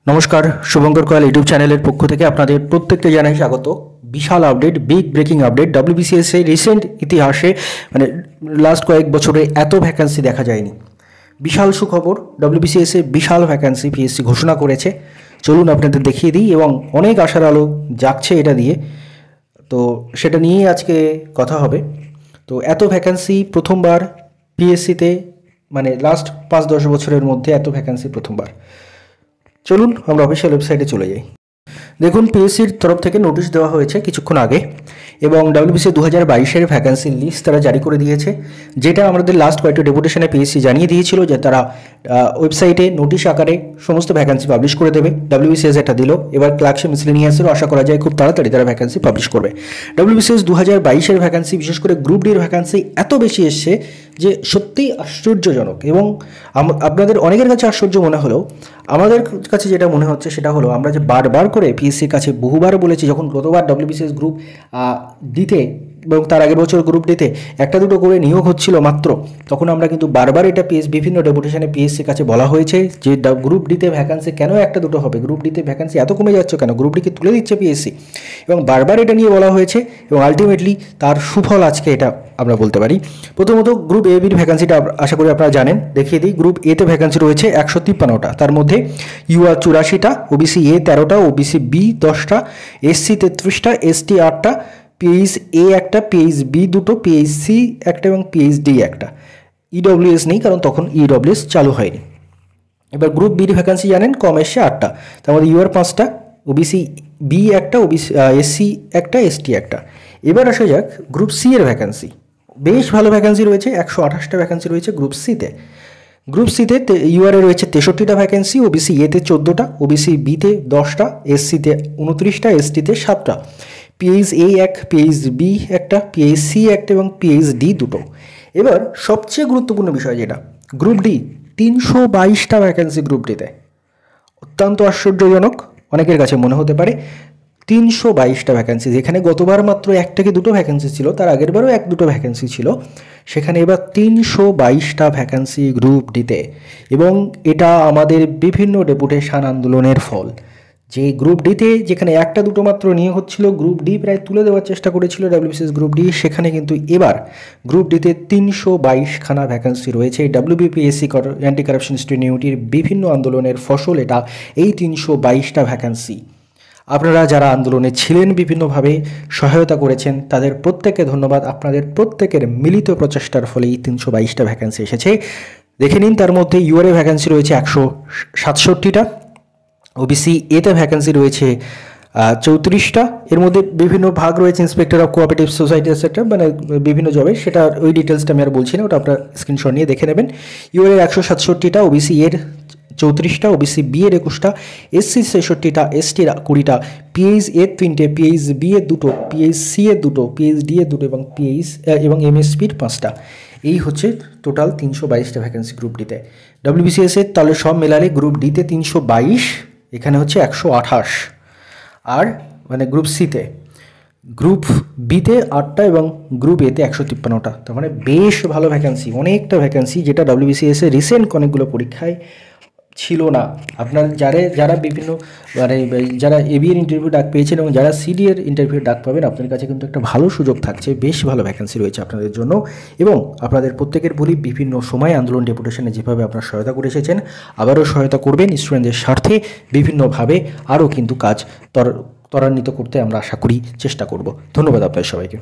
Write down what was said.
নমস্কার, শুভঙ্কর কয়াল ইউটিউব চ্যানেলের পক্ষ থেকে আপনাদের প্রত্যেককে জানাই স্বাগত। বিশাল update, big breaking update. WBCS এর রিসেন্ট ইতিহাসে লাস্ট কয়েক বছরে এত ভ্যাকান্সি দেখা যায়নি। বিশাল সুখবর, ডব্লিউবিসিএস এর বিশাল ভ্যাকান্সি পিএসসি ঘোষণা করেছে। চলুন আপনাদের দেখিয়ে দিই, এবং অনেক আশার আলো জাগছে এটা দিয়ে, তো সেটা নিয়েই আজকে কথা হবে। তো এত ভ্যাকান্সি প্রথমবার পিএসসিতে, লাস্ট 5-10 বছরের মধ্যে এত ভ্যাকান্সি প্রথমবার। চলুন আমরা অফিসিয়াল ওয়েবসাইটে চলে যাই। দেখুন, পিএসসির তরফ থেকে নোটিশ দেওয়া হয়েছে কিছুক্ষণ আগে, এবং ডব্লিউবিসি 2022-এর ভ্যাকান্সির লিস্ট তারা জারি করে দিয়েছে, যেটা আমাদের লাস্ট কয়েকটা ডেপুটেশনে পিএসসি জানিয়ে দিয়েছিল যে তারা ওয়েবসাইটে নোটিশ আকারে সমস্ত ভ্যাকান্সি পাবলিশ করে দেবে। ডব্লিউবিসিএস এটা দিল, এবার ক্লার্কশিপ মিসলেনিয়াসেরও আশা করা যায় খুব তাড়াতাড়ি তারা ভ্যাকান্সি পাবলিশ করবে। ডব্লিউবিসিএস 2022-এর ভ্যাকান্সি, বিশেষ করে গ্রুপ ডির ভ্যাকান্সি এত বেশি এসছে যে সত্যিই আশ্চর্যজনক, এবং আপনাদের অনেকের কাছে আশ্চর্য মনে হলেও আমাদের কাছে যেটা মনে হচ্ছে সেটা হলো, আমরা যে বারবার করে পিএসসির কাছে বহুবার বলেছি, যখন গতবার ডব্লিউবিসিএস গ্রুপ ডিতে এবং তার আগের বছর গ্রুপ ডিতে একটা দুটো করে নিয়োগ হচ্ছিল মাত্র, তখন আমরা কিন্তু বারবার এটা বিভিন্ন ডেপুটেশনে পিএসসির কাছে বলা হয়েছে যে গ্রুপ ডিতে ভ্যাকান্সি কেন একটা দুটো হবে, গ্রুপ ডিতে ভ্যাকান্সি এত কমে যাচ্ছে কেন, গ্রুপ ডিকে তুলে দিচ্ছে পিএসসি, এবং বারবার এটা নিয়ে বলা হয়েছে, এবং আলটিমেটলি তার সুফল আজকে এটা আমরা বলতে পারি। প্রথমত গ্রুপ এ বির ভ্যাকান্সিটা আশা করি আপনারা জানেন, দেখিয়ে দিই। গ্রুপ এতে ভ্যাকান্সি রয়েছে 153টা, তার মধ্যে ইউআর 84টা, ওবিসি এ 13টা, ওবিসি বি 10টা, এসসি 33টা, এসটি 8টা, পিএইচ এ একটা, পিএইচ বি 2টো, পিএইচ সি একটা এবং পিএইচ ডি একটা। ইডব্লিউএস নেই, কারণ তখন ইডব্লিউএস চালু হয়নি। এবার গ্রুপ বির ভ্যাকান্সি জানেন কম এসছে 8টা, তার মধ্যে ইউআর 5টা, ওবিসি বি একটা, ওবিসি এসসি একটা, এসটি একটা। এবার আসা যাক গ্রুপ সি এর ভ্যাকান্সি। বেশ ভালো ভ্যাকান্সি রয়েছে, 128টা ভ্যাকান্সি রয়েছে গ্রুপ সিতে। গ্রুপ সিতে ইউআরে রয়েছে 63টা ভ্যাকেন্সি, ওবিসি এতে 14টা, ওবিসি বিতে 10টা, এসসিতে 29টা, এসটিতে 7টা, পিএইচ এ 1, পিএইচ বি একটা, পিএইচ সি একটা এবং পিএইচ ডি 2টো। এবার সবচেয়ে গুরুত্বপূর্ণ বিষয় যেটা, গ্রুপ ডি 322টা ভ্যাকেন্সি গ্রুপ ডিতে। অত্যন্ত আশ্চর্যজনক অনেকের কাছে মনে হতে পারে, 322টা ভ্যাকেন্সি, যেখানে গতবার মাত্র 1 থেকে 2টো ভ্যাকেন্সি ছিল, তার আগের বারও 1-2টো ভ্যাকেন্সি ছিল, সেখানে এবার 322টা ভ্যাকেন্সি গ্রুপ ডিতে। এবং এটা আমাদের বিভিন্ন ডেপুটেশন আন্দোলনের ফল, যে গ্রুপ ডিতে যেখানে 1-2টো মাত্র নিয়ে হচ্ছিল, গ্রুপ ডি প্রায় তুলে দেওয়ার চেষ্টা করেছিল ডব্লিউবিসিএস গ্রুপ ডি, সেখানে কিন্তু এবার গ্রুপ ডিতে 322খানা ভ্যাকেন্সি রয়েছে। ডব্লিউবিপিএসসি অ্যান্টি কারাপশন ইনস্টিটিউটের বিভিন্ন আন্দোলনের ফসল এটা, এই 322টা ভ্যাকেন্সি। আপনারা যারা আন্দোলনে ছিলেন, বিভিন্নভাবে সহায়তা করেছেন, তাদের প্রত্যেককে ধন্যবাদ। আপনাদের প্রত্যেকের মিলিত প্রচেষ্টার ফলে এই 322টা ভ্যাকেন্সি এসেছে। দেখে নিন, তার মধ্যে ইউআরএ ভ্যাকেন্সি রয়েছে 167টা, ওবিসি এতে ভ্যাকেন্সি রয়েছে 34টা। এর মধ্যে বিভিন্ন ভাগ রয়েছে, inspector of cooperative society etcetera, বিভিন্ন জবে, সেটা ওই ডিটেলসটা আমি আর বলছি না, ওটা আপনার স্ক্রিনশট নিয়ে দেখে নেবেন। ইউআরএ 167টা, ওবিসি এর 34টা, ওবিসি বি এর 21টা, এসসি 66টা, এসটি 20টা, পিএইচ এর 3টে, পিএইচ বি এর 2টো, পিএইচ সি এর 2টো, পিএইচ ডি এর 2টো এবং এবং এমএসপির 5টা। এই হচ্ছে টোটাল 322টা ভ্যাকেন্সি গ্রুপ ডিতে। ডব্লিউবিসিএস এর তাহলে সব মেলালে গ্রুপ ডিতে 322, এখানে হচ্ছে 128, আর গ্রুপ সিতে, গ্রুপ বিতে 8টা এবং গ্রুপ এতে 153টা। তার মানে বেশ ভালো ভ্যাকেন্সি, অনেকটা ভ্যাকেন্সি, যেটা ডব্লিউবিসিএস এর রিসেন্ট অনেকগুলো পরীক্ষায় ছিল না। আপনার যারা বিভিন্ন যারা এবি এর ইন্টারভিউ ডাক পেয়েছেন এবং যারা সিডি এর ইন্টারভিউ ডাক পাবেন, আপনার কাছে কিন্তু একটা ভালো সুযোগ থাকছে, বেশ ভালো ভ্যাকেন্সি রয়েছে আপনাদের জন্য। এবং আপনাদের প্রত্যেকের বলি, বিভিন্ন সময় আন্দোলন ডেপুটেশনে যেভাবে আপনারা সহায়তা করে এসেছেন, আবারও সহায়তা করবেন স্টুডেন্টদের স্বার্থে, বিভিন্নভাবে আরও কিন্তু কাজ ত্বরান্বিত করতে আমরা আশা করি, চেষ্টা করব। ধন্যবাদ আপনাদের সবাইকে।